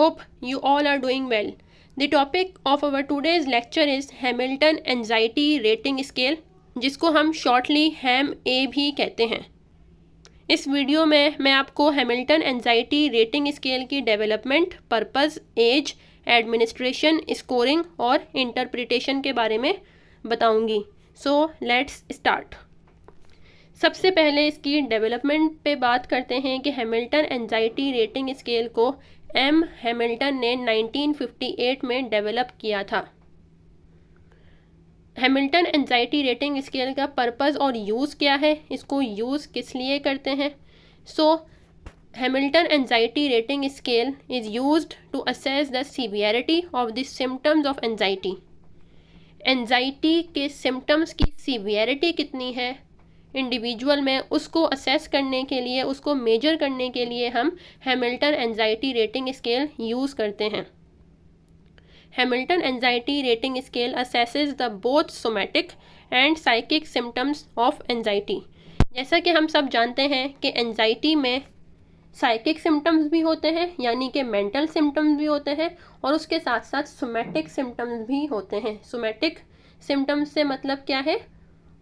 hope you all are doing well. The topic of our today's lecture is Hamilton Anxiety Rating Scale, जिसको हम shortly HAM-A भी कहते हैं। इस video में मैं आपको हैमिल्टन एंजाइटी रेटिंग स्केल की development, purpose, age, administration, scoring और इंटरप्रिटेशन के बारे में बताऊंगी। So let's start. सबसे पहले इसकी डेवलपमेंट पे बात करते हैं कि हैमिल्टन एंजाइटी रेटिंग स्केल को एम हैमिल्टन ने 1958 में डेवलप किया था। हैमिल्टन एंजाइटी रेटिंग स्केल का पर्पस और यूज़ क्या है, इसको यूज़ किस लिए करते हैं? Hamilton anxiety rating scale is used to assess the severity of the symptoms of anxiety. Anxiety के सिम्टम्स की सीवियरिटी कितनी है इंडिविजुअल में, उसको असेस करने के लिए, उसको मेजर करने के लिए हम Hamilton anxiety rating scale use करते हैं। Hamilton anxiety rating scale assesses the both somatic and psychic symptoms of anxiety. जैसा कि हम सब जानते हैं कि एंजाइटी में साइकिक सिम्टम्स भी होते हैं, यानी कि मेंटल सिम्टम्स भी होते हैं, और उसके साथ साथ सोमैटिक सिम्टम्स भी होते हैं। सोमैटिक सिम्टम्स से मतलब क्या है?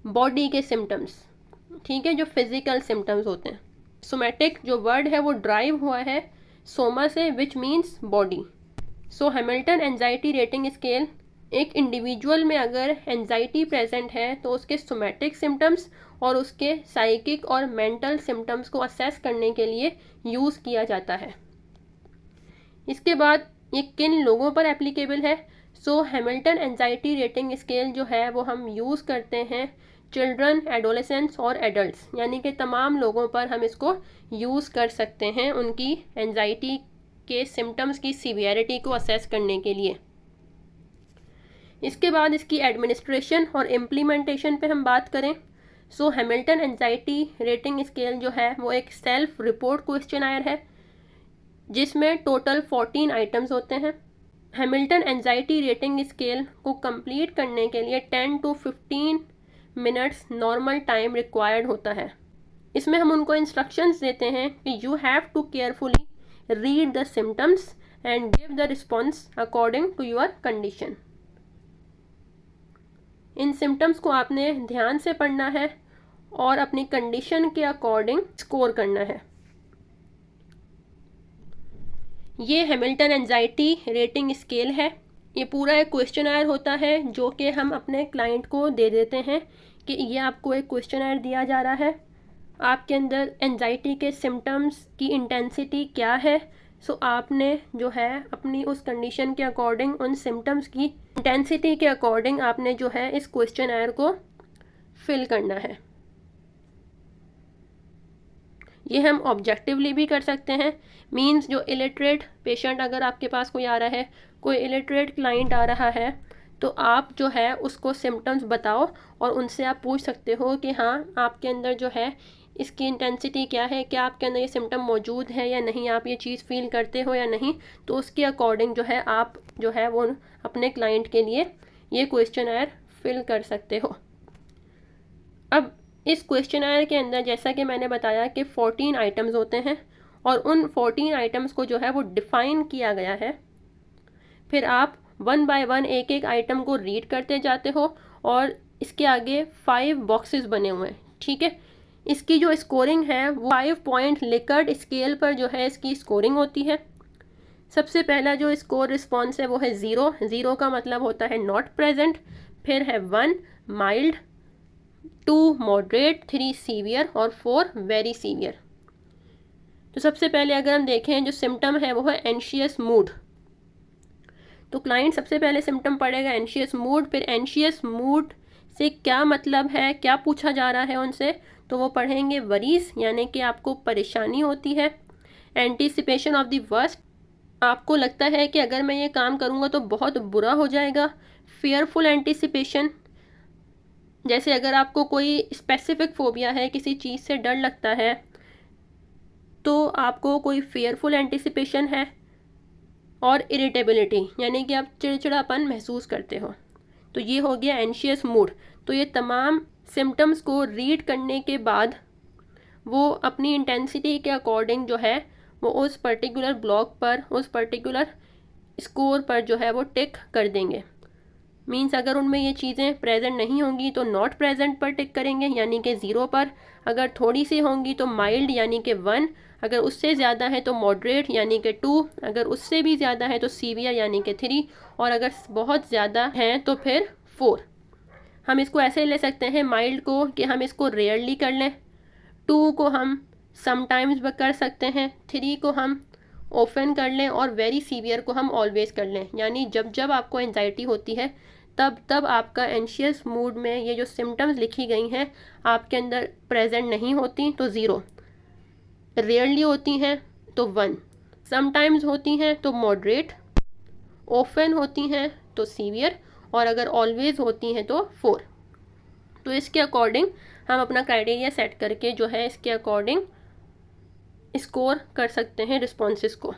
बॉडी के सिम्टम्स, ठीक है, जो फिजिकल सिम्टम्स होते हैं। सोमैटिक जो वर्ड है वो ड्राइव हुआ है सोमा से, which means body. Hamilton anxiety rating scale एक इंडिविजुअल में अगर एंजाइटी प्रेजेंट है तो उसके सोमैटिक सिम्टम्स और उसके साइकिक और मेंटल सिम्टम्स को असेस करने के लिए यूज़ किया जाता है। इसके बाद ये किन लोगों पर एप्लीकेबल है? हैमिल्टन एंजाइटी रेटिंग स्केल जो है वो हम यूज़ करते हैं चिल्ड्रन, एडोलेसेंट्स और एडल्ट्स, यानी कि तमाम लोगों पर हम इसको यूज़ कर सकते हैं उनकी एंजाइटी के सिम्टम्स की सीवियरिटी को असेस करने के लिए। इसके बाद इसकी एडमिनिस्ट्रेशन और इम्प्लीमेंटेशन पे हम बात करें। हैमिल्टन एंजाइटी रेटिंग स्केल जो है वो एक सेल्फ रिपोर्ट क्वेश्चनायर है जिसमें टोटल 14 आइटम्स होते हैं। हैमिल्टन एंजाइटी रेटिंग स्केल को कंप्लीट करने के लिए 10 to 15 minutes normal time required होता है। इसमें हम उनको इंस्ट्रक्शंस देते हैं कि you have to carefully read the symptoms and give the response according to your condition. इन सिम्टम्स को आपने ध्यान से पढ़ना है और अपनी कंडीशन के अकॉर्डिंग स्कोर करना है। ये हैमिल्टन एंजाइटी रेटिंग स्केल है। ये पूरा एक क्वेश्चनर होता है जो कि हम अपने क्लाइंट को दे देते हैं कि ये आपको एक क्वेश्चनर दिया जा रहा है, आपके अंदर एंजाइटी के सिम्टम्स की इंटेंसिटी क्या है। आपने जो है अपनी उस कंडीशन के अकॉर्डिंग, उन सिम्टम्स की इंटेंसिटी के अकॉर्डिंग आपने जो है इस क्वेश्चनर को फिल करना है। ये हम ऑब्जेक्टिवली भी कर सकते हैं, मींस जो इलिटरेट पेशेंट अगर आपके पास कोई आ रहा है, कोई इलिटरेट क्लाइंट आ रहा है, तो आप जो है उसको सिम्टम्स बताओ और उनसे आप पूछ सकते हो कि हाँ आपके अंदर जो है इसकी इंटेंसिटी क्या है, क्या आपके अंदर ये सिम्टम मौजूद है या नहीं, आप ये चीज़ फील करते हो या नहीं। तो उसके अकॉर्डिंग जो है आप जो है वो अपने क्लाइंट के लिए ये क्वेश्चनर फिल कर सकते हो। अब इस क्वेश्चनर के अंदर जैसा कि मैंने बताया कि 14 आइटम्स होते हैं और उन 14 आइटम्स को जो है वो डिफ़ाइन किया गया है। फिर आप 1 by 1 एक एक आइटम को रीड करते जाते हो और इसके आगे 5 बॉक्सेस बने हुए हैं, ठीक है। इसकी जो स्कोरिंग है वो 5 पॉइंट लिकर्ट स्केल पर जो है इसकी स्कोरिंग होती है। सबसे पहला जो स्कोर रिस्पॉन्स है वो है 0। 0 का मतलब होता है नॉट प्रेजेंट। फिर है 1 माइल्ड, 2 मॉडरेट, 3 सीवियर और 4 वेरी सीवियर। तो सबसे पहले अगर हम देखें जो सिम्टम है वो है एंशियस मूड। तो क्लाइंट सबसे पहले सिम्टम पढ़ेगा एंशियस मूड। फिर एंशियस मूड से क्या मतलब है, क्या पूछा जा रहा है उनसे, तो वो पढ़ेंगे वरीज, यानी कि आपको परेशानी होती है। एंटीसिपेशन ऑफ द वर्स्ट, आपको लगता है कि अगर मैं ये काम करूँगा तो बहुत बुरा हो जाएगा। फियरफुल एंटीसिपेशन, जैसे अगर आपको कोई स्पेसिफिक फोबिया है, किसी चीज़ से डर लगता है, तो आपको कोई फियरफुल एंटीसिपेशन है। और इरिटेबिलिटी, यानी कि आप चिड़चिड़ापन महसूस करते हो। तो ये हो गया एंशियस मूड। तो ये तमाम सिम्टम्स को रीड करने के बाद वो अपनी इंटेंसिटी के अकॉर्डिंग जो है वो उस पर्टिकुलर ब्लॉक पर, उस पर्टिकुलर स्कोर पर जो है वो टिक कर देंगे। मीन्स अगर उनमें ये चीज़ें प्रेजेंट नहीं होंगी तो नॉट प्रेजेंट पर टिक करेंगे यानी कि 0 पर, अगर थोड़ी सी होंगी तो माइल्ड यानी कि 1, अगर उससे ज़्यादा है तो मॉडरेट यानी कि 2, अगर उससे भी ज़्यादा है तो सीवियर यानी कि 3, और अगर बहुत ज़्यादा हैं तो फिर 4। हम इसको ऐसे ले सकते हैं माइल्ड को कि हम इसको रेयरली कर लें, 2 को हम समटाइम्स कर सकते हैं, 3 को हम ऑफन कर लें, और वेरी सीवियर को हम ऑलवेज कर लें। यानी जब जब आपको एंजाइटी होती है तब तब आपका एंशियस मूड में ये जो सिम्टम्स लिखी गई हैं आपके अंदर प्रेजेंट नहीं होती तो 0, रेयरली होती हैं तो 1, समटाइम्स होती हैं तो मॉडरेट, ऑफन होती हैं तो सीवियर, और अगर ऑलवेज होती हैं तो 4। तो इसके अकॉर्डिंग हम अपना क्राइटेरिया सेट करके जो है इसके अकॉर्डिंग स्कोर कर सकते हैं रिस्पॉन्सेस को,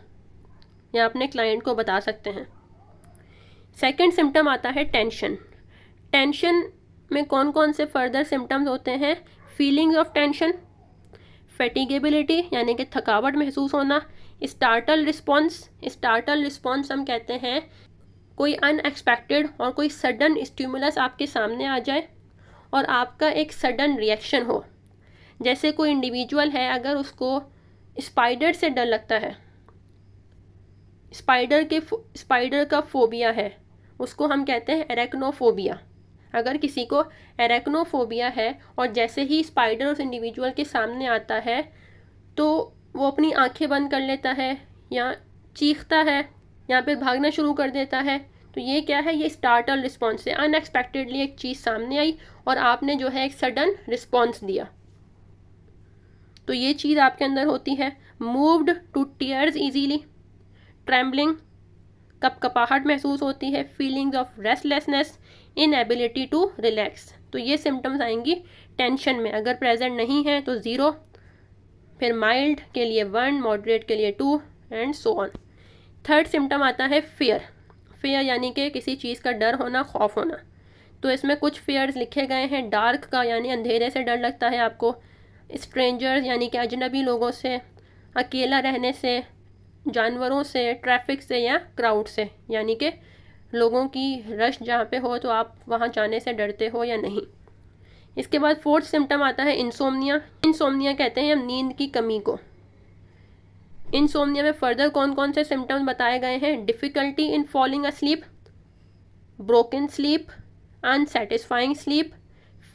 या अपने क्लाइंट को बता सकते हैं। सेकंड सिम्टम आता है टेंशन। टेंशन में कौन कौन से फर्दर सिम्टम्स होते हैं? फीलिंग्स ऑफ टेंशन, फैटिगेबिलिटी यानी कि थकावट महसूस होना, स्टार्टल रिस्पॉन्स। स्टार्टल रिस्पॉन्स हम कहते हैं कोई अनएक्सपेक्टेड और कोई सडन स्टिमुलस आपके सामने आ जाए और आपका एक सडन रिएक्शन हो। जैसे कोई इंडिविजुअल है, अगर उसको स्पाइडर से डर लगता है, स्पाइडर का फोबिया है, उसको हम कहते हैं एरेक्नोफोबिया। अगर किसी को एरेक्नोफोबिया है और जैसे ही स्पाइडर उस इंडिविजुअल के सामने आता है तो वो अपनी आंखें बंद कर लेता है या चीखता है या फिर भागना शुरू कर देता है, तो ये क्या है? ये स्टार्टल रिस्पॉन्स है। अनएक्सपेक्टेडली एक चीज़ सामने आई और आपने जो है एक सडन रिस्पॉन्स दिया, तो ये चीज़ आपके अंदर होती है। Moved to tears easily, trembling, कपकपाहट महसूस होती है, feelings of restlessness, inability to relax. तो ये सिम्टम्स आएंगी टेंशन में। अगर प्रेजेंट नहीं है तो 0, फिर माइल्ड के लिए 1, मॉडरेट के लिए 2 and so on. Third symptom आता है फियर। फियर यानी कि किसी चीज़ का डर होना, खौफ होना। तो इसमें कुछ फियर्स लिखे गए हैं। डार्क का यानी अंधेरे से डर लगता है आपको, स्ट्रेंजर्स यानी कि अजनबी लोगों से, अकेला रहने से, जानवरों से, ट्रैफिक से या क्राउड से, यानी कि लोगों की रश जहाँ पे हो तो आप वहाँ जाने से डरते हो या नहीं। इसके बाद फोर्थ सिम्टम आता है इंसोम्निया। इंसोम्निया कहते हैं हम नींद की कमी को। इंसोम्निया में फर्दर कौन कौन से सिम्टम्स बताए गए हैं? Difficulty in falling asleep, broken sleep, unsatisfying sleep,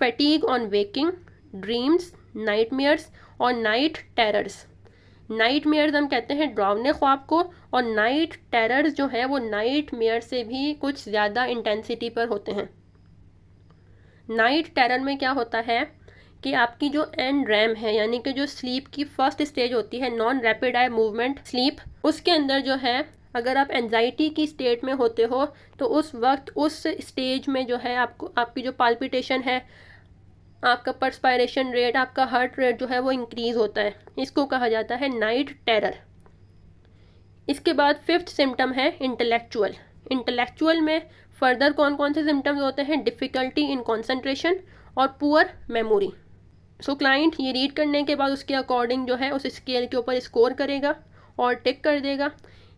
fatigue on waking, dreams, nightmares और नाइट टेरर्स। नाइटमेयर्स हम कहते हैं डरावने ख्वाब को, और नाइट टेरर्स जो है वो नाइटमेयर से भी कुछ ज़्यादा इंटेंसिटी पर होते हैं। नाइट टेरर में क्या होता है कि आपकी जो एन रैम है यानी कि जो स्लीप की फर्स्ट स्टेज होती है, non rapid eye movement sleep, उसके अंदर जो है अगर आप एंजाइटी की स्टेट में होते हो तो उस वक्त उस स्टेज में जो है आपकी जो पाल्पिटेशन है, आपका पर्सपायरेशन रेट, आपका हार्ट रेट जो है वो इंक्रीज़ होता है। इसको कहा जाता है नाइट टेरर। इसके बाद फिफ्थ सिम्टम है इंटेलेक्चुअल। इंटेलेक्चुअल में फर्दर कौन कौन से सिम्टम्स होते हैं? डिफ़िकल्टी इन कंसंट्रेशन और पुअर मेमोरी। सो क्लाइंट ये रीड करने के बाद उसके अकॉर्डिंग जो है उस स्केल के ऊपर स्कोर करेगा और टिक कर देगा।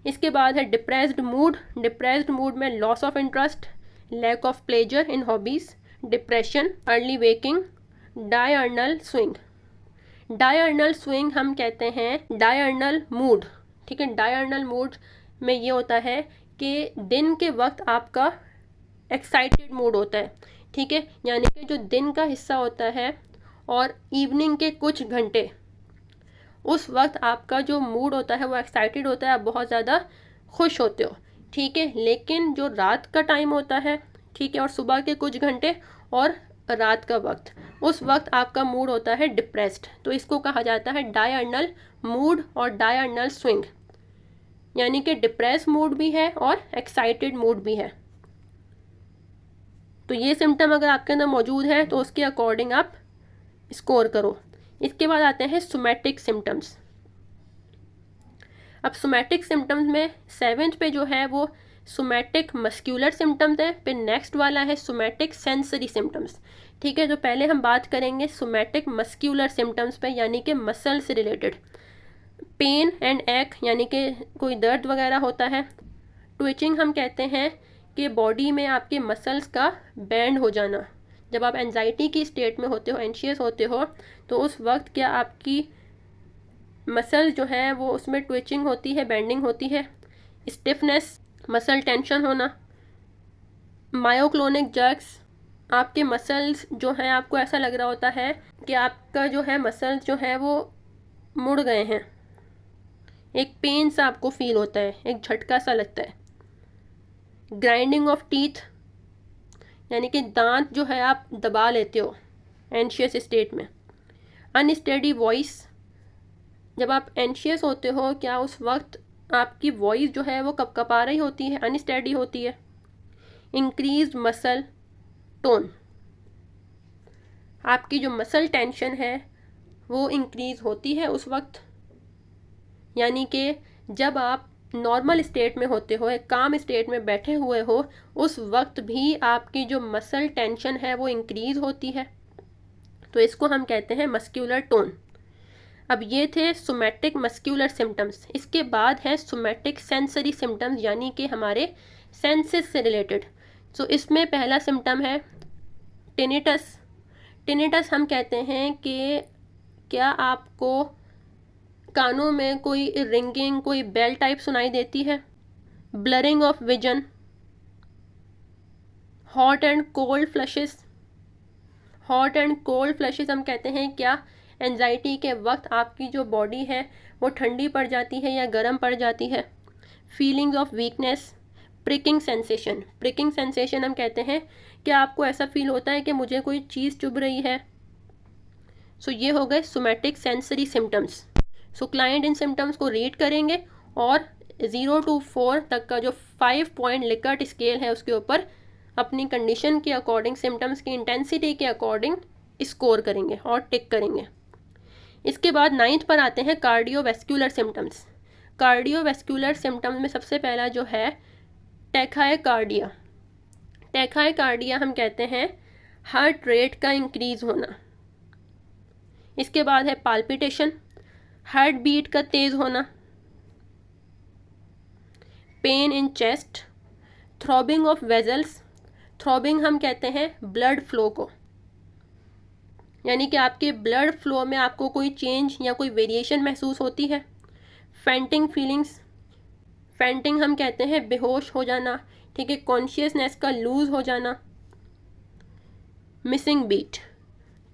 इसके बाद है डिप्रेस्ड मूड। डिप्रेस्ड मूड में loss of interest, lack of pleasure in hobbies, depression, early waking, diurnal swing. Diurnal swing हम कहते हैं डायर्नल मूड। ठीक है, डायर्नल मूड में ये होता है कि दिन के वक्त आपका एक्साइटेड मूड होता है। ठीक है, यानी कि जो दिन का हिस्सा होता है और इवनिंग के कुछ घंटे, उस वक्त आपका जो मूड होता है वो एक्साइटेड होता है, आप बहुत ज़्यादा खुश होते हो। ठीक है, लेकिन जो रात का टाइम होता है, ठीक है, और सुबह के कुछ घंटे और रात का वक्त, उस वक्त आपका मूड होता है डिप्रेस्ड। तो इसको कहा जाता है डायर्नल मूड और डायर्नल स्विंग, यानी कि डिप्रेस मूड भी है और एक्साइटेड मूड भी है। तो ये सिम्टम अगर आपके अंदर मौजूद है तो उसके अकॉर्डिंग आप स्कोर करो। इसके बाद आते हैं सोमैटिक सिम्टम्स। अब सोमैटिक सिम्टम्स में 7th पे जो है वो सोमैटिक मस्क्यूलर सिम्टम्स है, फिर नेक्स्ट वाला है सोमैटिक सेंसरी सिम्टम्स। ठीक है, तो पहले हम बात करेंगे सोमैटिक मस्क्यूलर सिम्टम्स पे, यानी कि मसल से रिलेटेड। पेन एंड एक यानी कि कोई दर्द वगैरह होता है। ट्विचिंग हम कहते हैं कि बॉडी में आपके मसल्स का बैंड हो जाना। जब आप एंजाइटी की स्टेट में होते हो, एंशियस होते हो, तो उस वक्त क्या आपकी मसल जो है वो उसमें ट्विचिंग होती है, बेंडिंग होती है। स्टिफनेस, मसल टेंशन होना। मायोक्लोनिक जर्क्स, आपके मसल्स जो हैं आपको ऐसा लग रहा होता है कि आपका जो है मसल्स जो है वो मुड़ गए हैं। एक पेन सा आपको फील होता है, एक झटका सा लगता है। ग्राइंडिंग ऑफ टीथ, यानी कि दांत जो है आप दबा लेते हो एंशियस स्टेट में। अनस्टेडी वॉइस, जब आप एंशियस होते हो क्या उस वक्त आपकी वॉइस जो है वो कपकपा रही होती है, अनस्टेडी होती है। इंक्रीज्ड मसल टोन, आपकी जो मसल टेंशन है वो इंक्रीज़ होती है उस वक्त, यानी कि जब आप नॉर्मल स्टेट में होते हो, एक काम स्टेट में बैठे हुए हो, उस वक्त भी आपकी जो मसल टेंशन है वो इंक्रीज़ होती है। तो इसको हम कहते हैं मस्क्यूलर टोन। अब ये थे सोमैटिक मस्क्यूलर सिम्टम्स। इसके बाद है सोमैटिक सेंसरी सिम्टम्स, यानी कि हमारे सेंसेस से रिलेटेड। तो इसमें पहला सिम्टम है टिनिटस। टिनिटस हम कहते हैं कि क्या आपको कानों में कोई रिंगिंग, कोई बेल टाइप सुनाई देती है। Blurring of vision, hot and cold flushes. Hot and cold flushes हम कहते हैं क्या एंजाइटी के वक्त आपकी जो बॉडी है वो ठंडी पड़ जाती है या गर्म पड़ जाती है। Feelings of weakness, pricking sensation. Pricking sensation हम कहते हैं क्या आपको ऐसा फील होता है कि मुझे कोई चीज़ चुभ रही है। सो ये हो गए somatic sensory symptoms. So client in symptoms को रीड करेंगे और 0 to 4 तक का जो 5 पॉइंट लिकर्ट स्केल है उसके ऊपर अपनी कंडीशन के अकॉर्डिंग, सिम्टम्स की इंटेंसिटी के अकॉर्डिंग स्कोर करेंगे और टिक करेंगे। इसके बाद 9th पर आते हैं कार्डियोवैस्कुलर सिम्टम्स। कार्डियोवैस्कुलर सिम्टम्स में सबसे पहला जो है टैकाइकार्डिया। टैकाइकार्डिया हम कहते हैं हार्ट रेट का इंक्रीज़ होना। इसके बाद है पाल्पिटेशन, हार्ट बीट का तेज़ होना। Pain in chest, throbbing of vessels. Throbbing हम कहते हैं ब्लड फ्लो को, यानी कि आपके ब्लड फ्लो में आपको कोई चेंज या कोई वेरिएशन महसूस होती है। फेंटिंग फीलिंग्स, फेंटिंग हम कहते हैं बेहोश हो जाना, ठीक है, कॉन्शियसनेस का लूज़ हो जाना। Missing beat.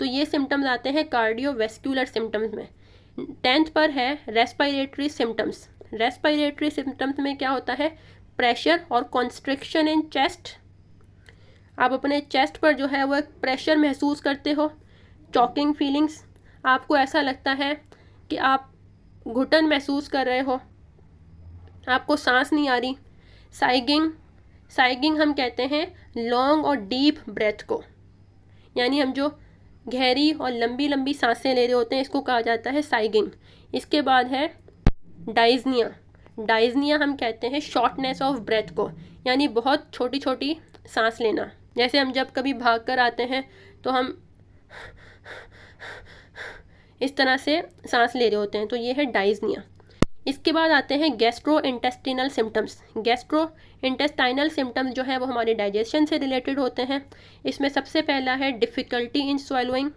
तो ये सिम्टम्स आते हैं कार्डियोवैस्कुलर सिम्टम्स में। 10th पर है रेस्पिरेटरी सिम्टम्स। रेस्पिरेटरी सिम्टम्स में क्या होता है, प्रेशर और कॉन्स्ट्रिक्शन इन चेस्ट। आप अपने चेस्ट पर जो है वो एक प्रेशर महसूस करते हो। चॉकिंग फीलिंग्स, आपको ऐसा लगता है कि आप घुटन महसूस कर रहे हो, आपको सांस नहीं आ रही। साइगिंग, साइगिंग हम कहते हैं लॉन्ग और डीप ब्रेथ को, यानी हम जो गहरी और लंबी लंबी सांसें ले रहे होते हैं इसको कहा जाता है साइगिंग। इसके बाद है डाइजनिया। डाइजनिया हम कहते हैं शॉर्टनेस ऑफ ब्रेथ को, यानी बहुत छोटी छोटी सांस लेना। जैसे हम जब कभी भाग कर आते हैं तो हम इस तरह से सांस ले रहे होते हैं, तो ये है डाइजनिया। इसके बाद आते हैं gastro intestinal symptoms. Gastro intestinal symptoms जो है वो हमारे डाइजेशन से रिलेटेड होते हैं। इसमें सबसे पहला है difficulty in swallowing,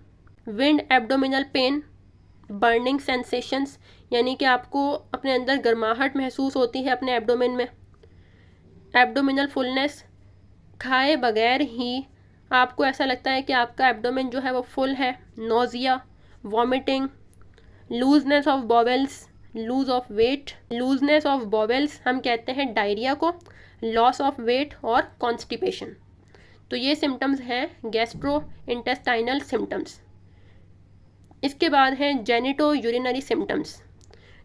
wind abdominal pain, burning sensations, यानी कि आपको अपने अंदर गर्माहट महसूस होती है अपने एब्डोमेन में। एब्डोमिनल फुलनेस, खाए बगैर ही आपको ऐसा लगता है कि आपका एब्डोमेन जो है वो फुल है। Nausea, vomiting, looseness of bowels, loss of weight. Looseness of bowels हम कहते हैं डायरिया को, लॉस ऑफ वेट और कॉन्स्टिपेशन। तो ये सिम्टम्स हैं गैस्ट्रो इंटेस्टाइनल सिम्टम्स। इसके बाद है genito urinary symptoms.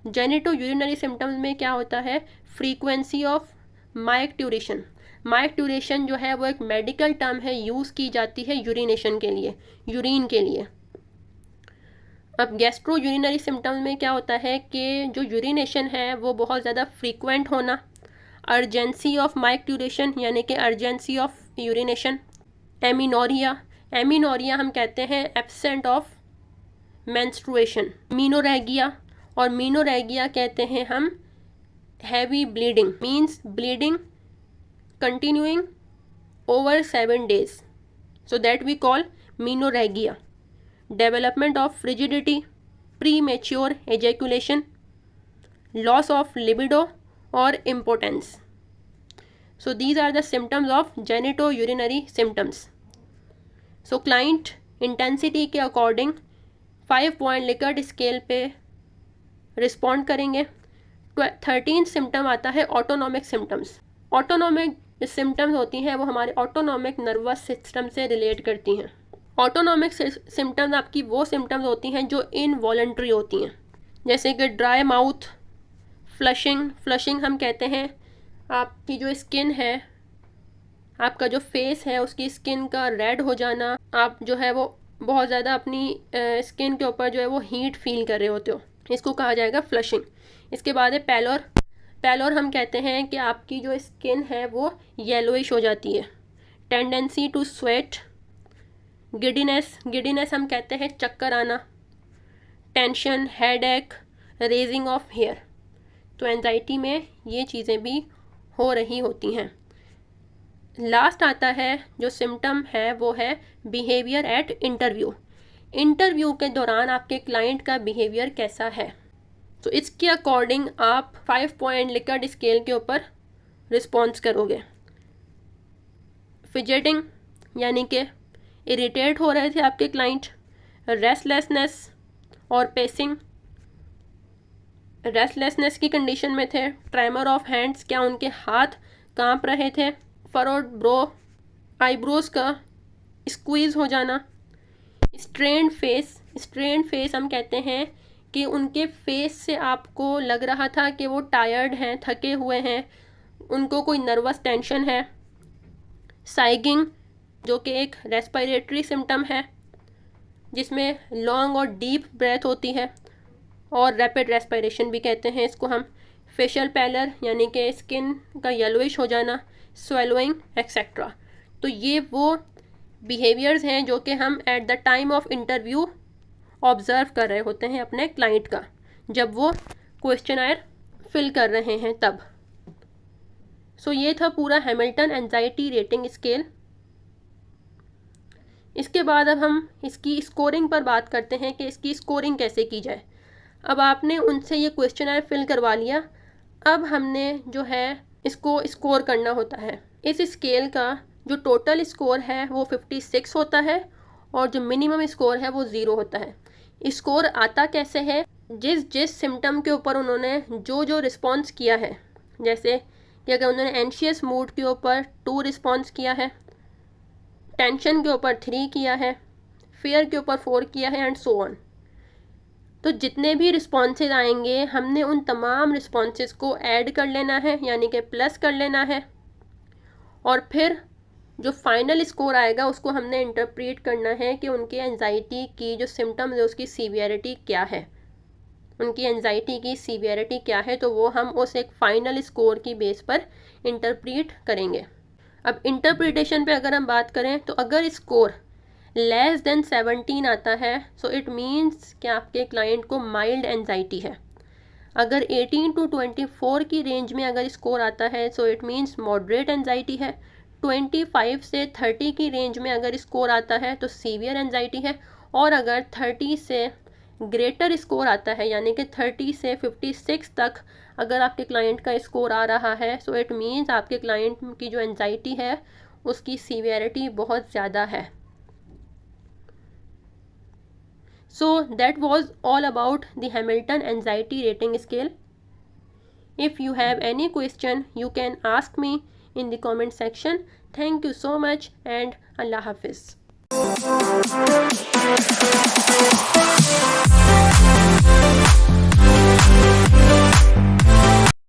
Genito urinary symptoms में क्या होता है, फ्रीक्वेंसी ऑफ माइक्ट्यूरेशन। माइक्ट्यूरेशन जो है वो एक मेडिकल टर्म है, यूज़ की जाती है यूरिनेशन के लिए, यूरिन के लिए। अब गैस्ट्रो यूरिनरी सिम्टम्स में क्या होता है कि जो यूरिनेशन है वो बहुत ज़्यादा फ्रीक्वेंट होना। अर्जेंसी ऑफ माइक्ट्यूरेशन, यानी कि urgency of urination. Amenorrhoea, amenorrhoea हम कहते हैं एब्सेंट ऑफ मेंस्ट्रुएशन। मीनोरेगिया और मीनोरेगिया कहते हैं हम heavy bleeding, means bleeding continuing over 7 days, so that we call menorrhagia. Development of frigidity, premature ejaculation, loss of libido or impotence. So these are the symptoms of genitourinary symptoms. So client intensity के according 5-point Likert scale पे respond करेंगे. 13 symptom आता है autonomic symptoms. Autonomic symptoms होती हैं वो हमारे autonomic nervous system से रिलेट करती हैं. ऑटोनॉमिक सिम्टम्स आपकी वो सिम्टम्स होती हैं जो इनवॉलंटरी होती हैं, जैसे कि ड्राई माउथ, फ्लशिंग हम कहते हैं आपकी जो स्किन है, आपका जो फेस है उसकी स्किन का रेड हो जाना, आप जो है वो बहुत ज़्यादा अपनी स्किन के ऊपर जो है वो हीट फील कर रहे होते हो, इसको कहा जाएगा फ्लशिंग. इसके बाद है पैलोर हम कहते हैं कि आपकी जो स्किन है वो येलोइश हो जाती है. टेंडेंसी टू स्वेट, गिडीनेस हम कहते हैं चक्कर आना. Tension, headache, raising of hair. तो एंजाइटी में ये चीज़ें भी हो रही होती हैं. लास्ट आता है जो सिम्टम है वो है बिहेवियर एट इंटरव्यू के दौरान आपके क्लाइंट का बिहेवियर कैसा है. तो इसके अकॉर्डिंग आप 5-point लिकर्ट स्केल के ऊपर रिस्पॉन्स करोगे. फिजेटिंग यानी कि इरिटेट हो रहे थे आपके क्लाइंट. रेस्टलेसनेस और पेसिंग, रेस्टलेसनेस की कंडीशन में थे. ट्रेमर ऑफ हैंड्स, क्या उनके हाथ कांप रहे थे. फरोड ब्रो, आईब्रोज का स्क्वीज हो जाना. स्ट्रेन्ड फेस हम कहते हैं कि उनके फेस से आपको लग रहा था कि वो टायर्ड हैं, थके हुए हैं, उनको कोई नर्वस टेंशन है. साइगिंग जो कि एक रेस्पिरेटरी सिम्टम है जिसमें लॉन्ग और डीप ब्रेथ होती है और रैपिड रेस्पिरेशन भी कहते हैं इसको हम. फेशियल पैलर यानी कि स्किन का येलोइश हो जाना. Swallowing etcetera. तो ये वो बिहेवियर्स हैं जो कि हम at the time of interview observe कर रहे होते हैं अपने क्लाइंट का, जब वो क्वेश्चनर फिल कर रहे हैं तब. सो ये था पूरा हैमिल्टन एंजाइटी रेटिंग स्केल. इसके बाद अब हम इसकी स्कोरिंग पर बात करते हैं कि इसकी स्कोरिंग कैसे की जाए. अब आपने उनसे ये क्वेश्चनर फिल करवा लिया, अब हमने जो है इसको स्कोर करना होता है. इस स्केल का जो टोटल स्कोर है वो 56 होता है और जो मिनिमम स्कोर है वो 0 होता है. स्कोर आता कैसे है, जिस सिम्टम के ऊपर उन्होंने जो रिस्पॉन्स किया है, जैसे कि अगर उन्होंने एंशियस मूड के ऊपर 2 रिस्पॉन्स किया है, टेंशन के ऊपर 3 किया है, फियर के ऊपर 4 किया है एंड सो ऑन. तो जितने भी रिस्पॉन्सेज आएंगे हमने उन तमाम रिस्पॉन्सेज को ऐड कर लेना है, यानी कि प्लस कर लेना है, और फिर जो फाइनल स्कोर आएगा उसको हमने इंटरप्रेट करना है कि उनकी एंजाइटी की जो सिम्टम्स है उसकी सीवियरिटी क्या है, उनकी एंजाइटी की सीवियरिटी क्या है. तो वो हम उस एक फ़ाइनल स्कोर की बेस पर इंटरप्रेट करेंगे. अब इंटरप्रिटेशन पे अगर हम बात करें तो अगर स्कोर लेस देन 17 आता है सो इट मीन्स कि आपके क्लाइंट को माइल्ड एंजाइटी है. अगर 18 to 24 की रेंज में अगर स्कोर आता है so it means moderate anxiety है. 25 से 30 की रेंज में अगर स्कोर आता है तो सीवियर एंजाइटी है. और अगर 30 से ग्रेटर स्कोर आता है यानी कि 30 से 56 तक अगर आपके क्लाइंट का स्कोर आ रहा है सो इट मीन्स आपके क्लाइंट की जो एंजाइटी है उसकी सीवियरिटी बहुत ज़्यादा है. So that was all about the Hamilton Anxiety Rating Scale. If you have any question, you can ask me in the comment section. Thank you so much and Allah Hafiz.